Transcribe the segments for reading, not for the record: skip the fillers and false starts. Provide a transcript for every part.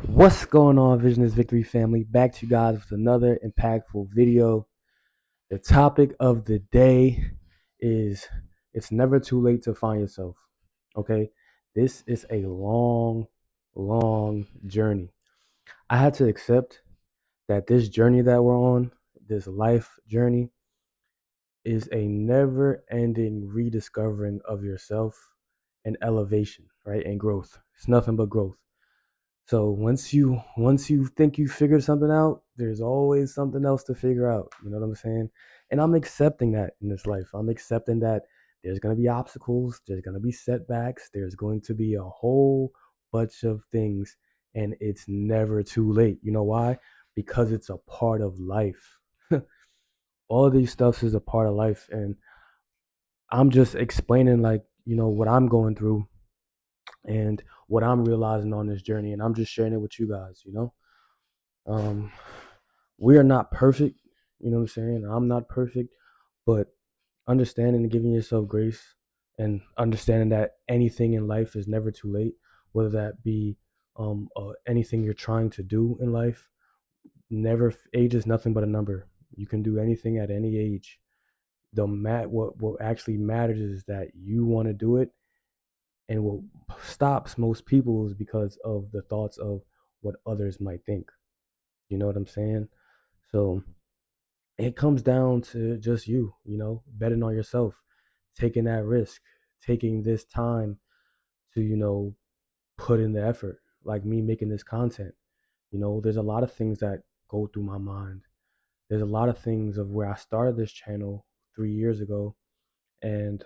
What's going on, Vision is Victory family? Back to you guys with another impactful video. The topic of the day is it's never too late to find yourself. Okay, this is a long journey. I had to accept that this journey that we're on, this life journey, is a never ending rediscovering of yourself and elevation, right? And growth. It's nothing but growth. So once you think you figured something out, there's always something else to figure out. You know what I'm saying? And I'm accepting that in this life. I'm accepting that there's gonna be obstacles, there's gonna be setbacks, there's going to be a whole bunch of things, and it's never too late. You know why? Because it's a part of life. All of these stuffs is a part of life, and I'm just explaining what I'm going through and what I'm realizing on this journey, and I'm just sharing it with you guys. Um, we are not perfect, you know what I'm saying? I'm not perfect, but understanding and giving yourself grace and understanding that anything in life is never too late, whether that be anything you're trying to do in life. Never age is nothing but a number. You can do anything at any age. What actually matters is that you want to do it, and what stops most people is because of the thoughts of what others might think. You know what I'm saying? So it comes down to just betting on yourself, taking that risk, taking this time to, put in the effort, like me making this content. There's a lot of things that go through my mind. There's a lot of things of where I started this channel 3 years ago, and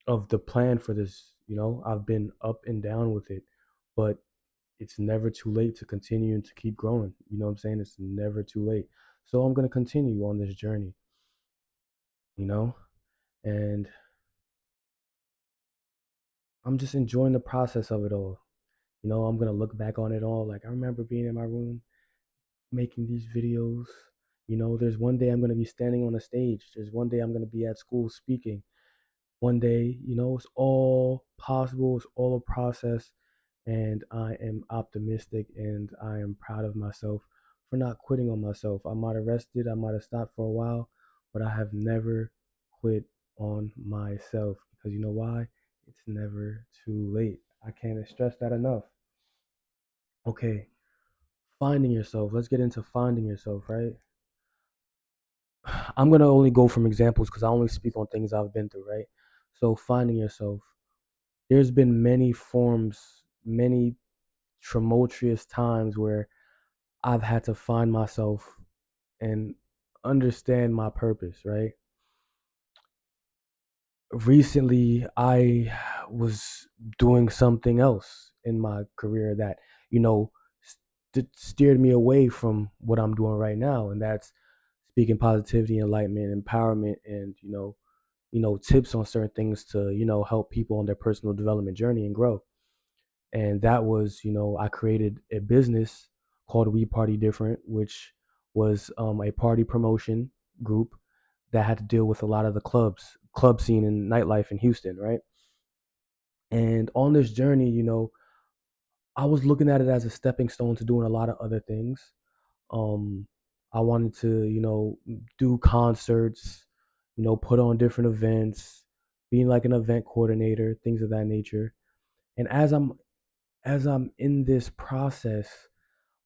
of the plan for this. I've been up and down with it, but it's never too late to continue and to keep growing. You know what I'm saying? It's never too late. So I'm going to continue on this journey, you know? And I'm just enjoying the process of it all. I'm going to look back on it all. Like, I remember being in my room making these videos. There's one day I'm going to be standing on a stage. There's one day I'm going to be at school speaking. One day, it's all possible. It's all a process. And I am optimistic and I am proud of myself for not quitting on myself. I might have rested, I might have stopped for a while, but I have never quit on myself because you know why? It's never too late. I can't stress that enough. Okay, finding yourself. Let's get into finding yourself, right? I'm going to only go from examples because I only speak on things I've been through, right? So, finding yourself. There's been many forms, many tumultuous times where I've had to find myself and understand my purpose, right? Recently, I was doing something else in my career that, you know, steered me away from what I'm doing right now. And that's speaking positivity, enlightenment, empowerment, and, tips on certain things to, help people on their personal development journey and grow. And that was, I created a business called We Party Different, which was a party promotion group that had to deal with a lot of the club scene and nightlife in Houston, right? And on this journey, I was looking at it as a stepping stone to doing a lot of other things. um I wanted to, do concerts, put on different events, being like an event coordinator, things of that nature. And as I'm in this process,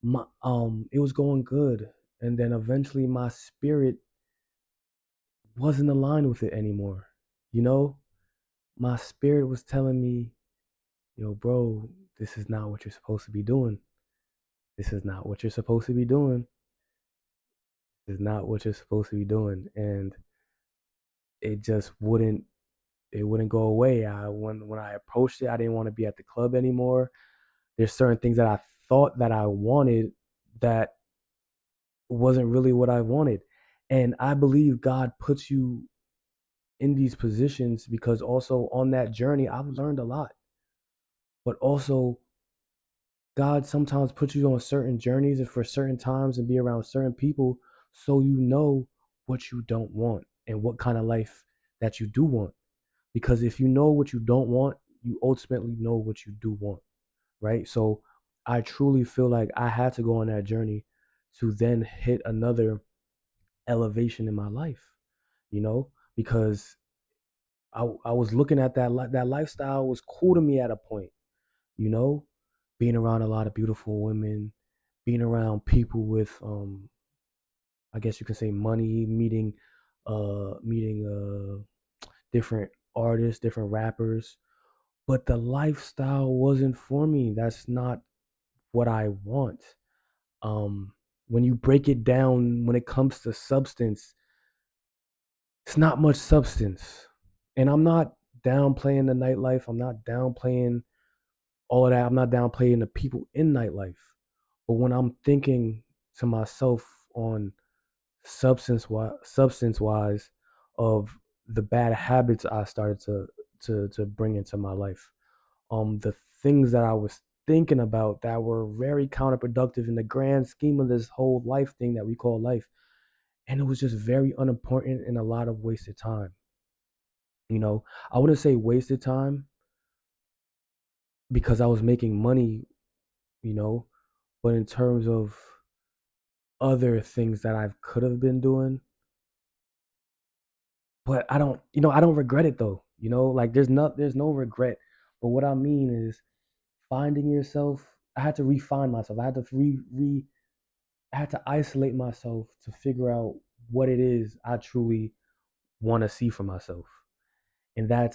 it was going good, and then eventually my spirit wasn't aligned with it anymore. You know, my spirit was telling me, "Yo, bro, this is not what you're supposed to be doing. This is not what you're supposed to be doing. This is not what you're supposed to be doing." And it just wouldn't go away. When I approached it, I didn't want to be at the club anymore. There's certain things that I thought that I wanted that wasn't really what I wanted. And I believe God puts you in these positions because also on that journey, I've learned a lot. But also, God sometimes puts you on certain journeys and for certain times and be around certain people so you know what you don't want and what kind of life that you do want. Because if you know what you don't want, you ultimately know what you do want, right? So I truly feel like I had to go on that journey to then hit another elevation in my life, because I was looking at that lifestyle was cool to me at a point, you know, being around a lot of beautiful women, being around people with I guess you can say money, meeting different artists, different rappers, but the lifestyle wasn't for me. That's not what I want. Um when you break it down when it comes to substance, it's not much substance. And I'm not downplaying the nightlife. I'm not downplaying all of that. I'm not downplaying the people in nightlife. But when I'm thinking to myself on substance wise of the bad habits I started to bring into my life, the things that I was thinking about that were very counterproductive in the grand scheme of this whole life thing that we call life, and it was just very unimportant and a lot of wasted time. I wouldn't say wasted time because I was making money, you know, but in terms of other things that I could have been doing, but I don't regret it though. Like there's no regret. But what I mean is finding yourself. I had to refine myself. I had to I had to isolate myself to figure out what it is I truly want to see for myself. And I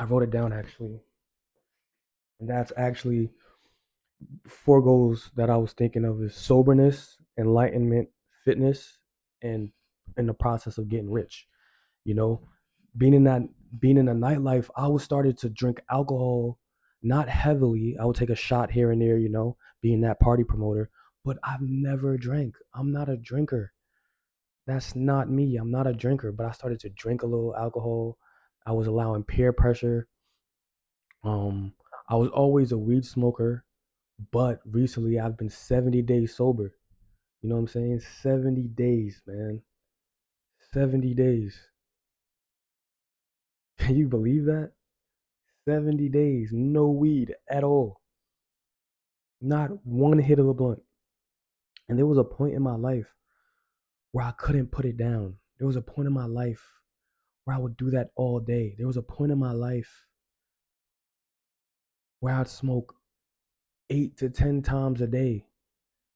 wrote it down actually. And that's actually four goals that I was thinking of is soberness, enlightenment, fitness, and in the process of getting rich. You know, being in that being in the nightlife, I was started to drink alcohol, not heavily. I would take a shot here and there, being that party promoter, but I've never drank. I'm not a drinker. That's not me. I'm not a drinker, but I started to drink a little alcohol. I was allowing peer pressure. Um, I was always a weed smoker, but recently I've been 70 days sober. You know what I'm saying? 70 days, man. 70 days. Can you believe that? 70 days, no weed at all. Not one hit of a blunt. And there was a point in my life where I couldn't put it down. There was a point in my life where I would do that all day. There was a point in my life where I'd smoke 8 to 10 times a day.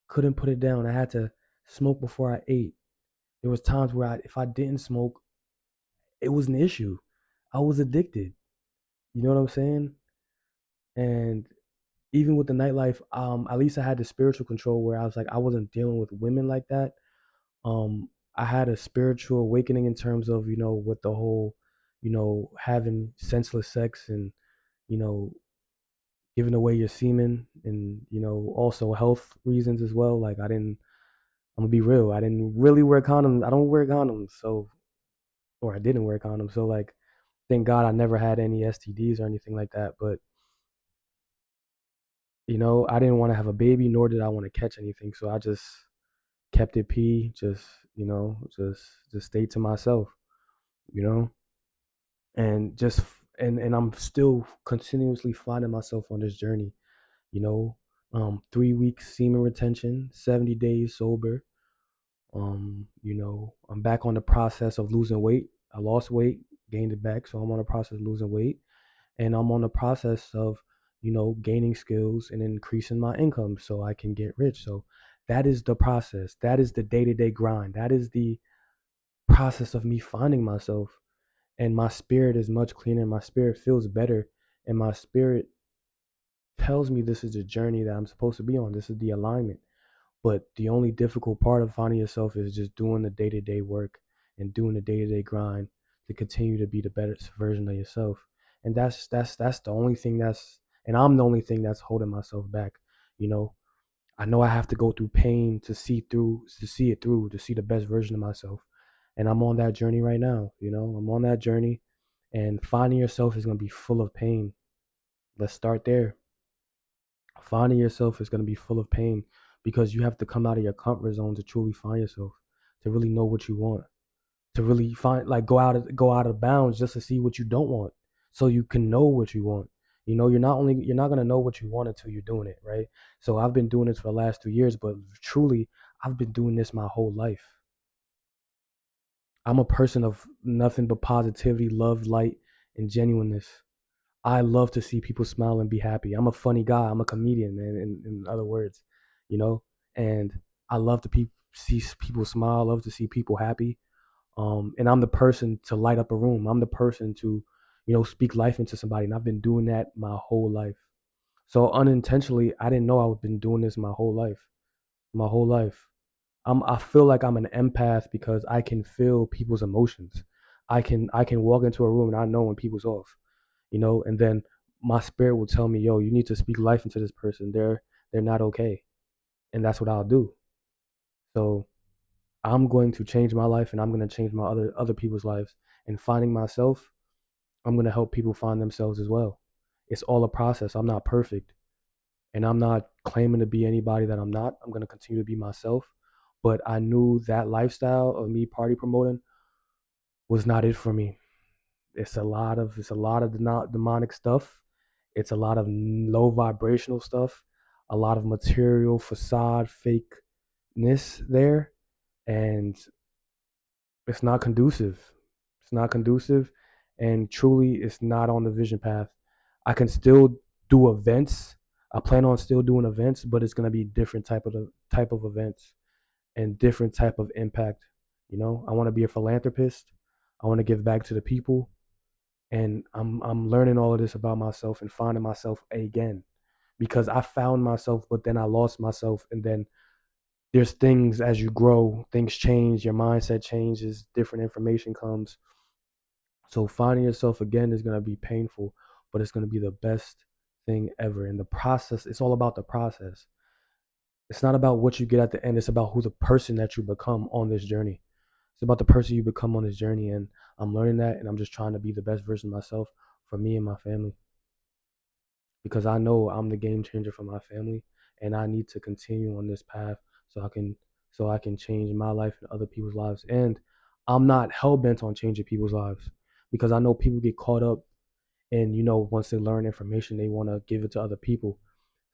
Couldn't put it down. I had to smoke before I ate. There was times where if I didn't smoke, it was an issue. I was addicted. You know what I'm saying? And even with the nightlife, at least I had the spiritual control where I was like, I wasn't dealing with women like that. I had a spiritual awakening in terms of, with the whole, having senseless sex and, you know, giving away your semen and, also health reasons as well. Like I'm gonna be real. I didn't really wear condoms. I don't wear condoms. So, or I didn't wear condoms. So like, thank God I never had any STDs or anything like that. But I didn't want to have a baby, nor did I want to catch anything. So I just kept it just just stayed to myself, you know, and and I'm still continuously finding myself on this journey, you know. 3 weeks semen retention, 70 days sober. I'm back on the process of losing weight. I lost weight, gained it back, so I'm on the process of losing weight, and I'm on the process of gaining skills and increasing my income so I can get rich. So that is the process. That is the day-to-day grind. That is the process of me finding myself, and my spirit is much cleaner. My spirit feels better, and my spirit tells me this is the journey that I'm supposed to be on. This is the alignment. But the only difficult part of finding yourself is just doing the day-to-day work and doing the day-to-day grind to continue to be the better version of yourself. And that's the only thing and I'm the only thing that's holding myself back. You know, I know I have to go through pain to see it through, to see the best version of myself. And I'm on that journey right now. I'm on that journey, and finding yourself is going to be full of pain. Let's start there. Finding yourself is going to be full of pain because you have to come out of your comfort zone to truly find yourself, to really know what you want, to really find, like, go out of bounds just to see what you don't want, so you can know what you want. You're not gonna know what you want until you're doing it, right? So I've been doing this for the last 3 years, but truly, I've been doing this my whole life. I'm a person of nothing but positivity, love, light, and genuineness. I love to see people smile and be happy. I'm a funny guy. I'm a comedian, man. In other words, you know, and I love to see people smile. I love to see people happy. And I'm the person to light up a room. I'm the person to, speak life into somebody. And I've been doing that my whole life. So unintentionally, I didn't know I've been doing this my whole life. My whole life. I feel like I'm an empath because I can feel people's emotions. I can walk into a room and I know when people's off, and then my spirit will tell me, yo, you need to speak life into this person. They're not okay. And that's what I'll do. So I'm going to change my life and I'm going to change my other people's lives. And finding myself, I'm going to help people find themselves as well. It's all a process. I'm not perfect. And I'm not claiming to be anybody that I'm not. I'm going to continue to be myself. But I knew that lifestyle of me party promoting was not it for me. It's a lot of demonic stuff. It's a lot of low vibrational stuff, a lot of material facade fakeness there, and it's not conducive. It's not conducive, and truly, it's not on the vision path. I can still do events. I plan on still doing events, but it's gonna be different type of events and different type of impact. I want to be a philanthropist. I want to give back to the people, and I'm learning all of this about myself and finding myself again, because I found myself, but then I lost myself, and then there's things as you grow, things change, your mindset changes, different information comes. So finding yourself again is going to be painful, but it's going to be the best thing ever. And the process, it's all about the process. It's not about what you get at the end, it's about who the person that you become on this journey. It's about the person you become on this journey. And I'm learning that, and I'm just trying to be the best version of myself for me and my family, because I know I'm the game changer for my family, and I need to continue on this path so I can change my life and other people's lives. And I'm not hell bent on changing people's lives, because I know people get caught up and once they learn information, they want to give it to other people.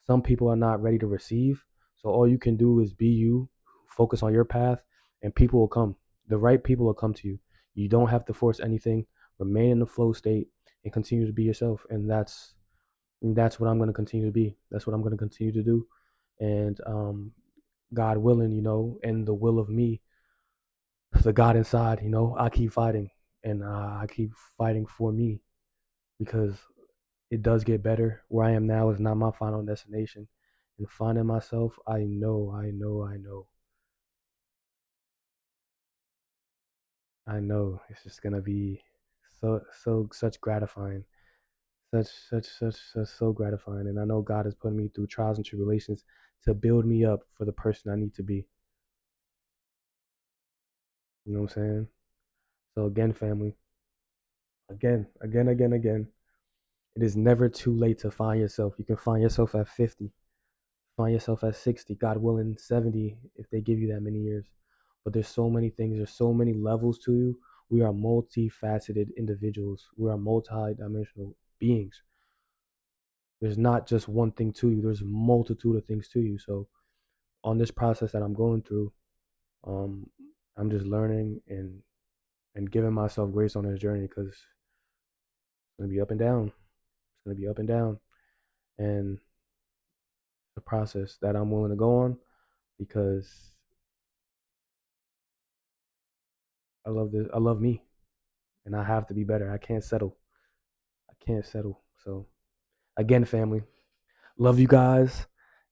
Some people are not ready to receive. So all you can do is be you, focus on your path, and people will come. The right people will come to you. You don't have to force anything. Remain in the flow state and continue to be yourself. And that's what I'm going to continue to be. That's what I'm going to continue to do. And God willing, and the will of me, the God inside, I keep fighting, and I keep fighting for me, because it does get better. Where I am now is not my final destination. And finding myself, I know it's just gonna be such gratifying, such so gratifying. And I know God has put me through trials and tribulations to build me up for the person I need to be. You know what I'm saying? So again, family, again, it is never too late to find yourself. You can find yourself at 50. Find yourself at 60, God willing, 70, if they give you that many years. But there's so many things, there's so many levels to you. We are multifaceted individuals, we are multi-dimensional beings. There's not just one thing to you, there's a multitude of things to you. So on this process that I'm going through, um, I'm just learning and giving myself grace on this journey, because it's gonna be up and down. It's gonna be up and down. And the process that I'm willing to go on, because I love this. I love me, and I have to be better. I can't settle. I can't settle. So again, family, love you guys.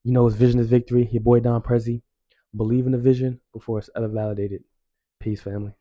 It's vision is victory. Your boy Don Prezi. Believe in the vision before it's ever validated. Peace, family.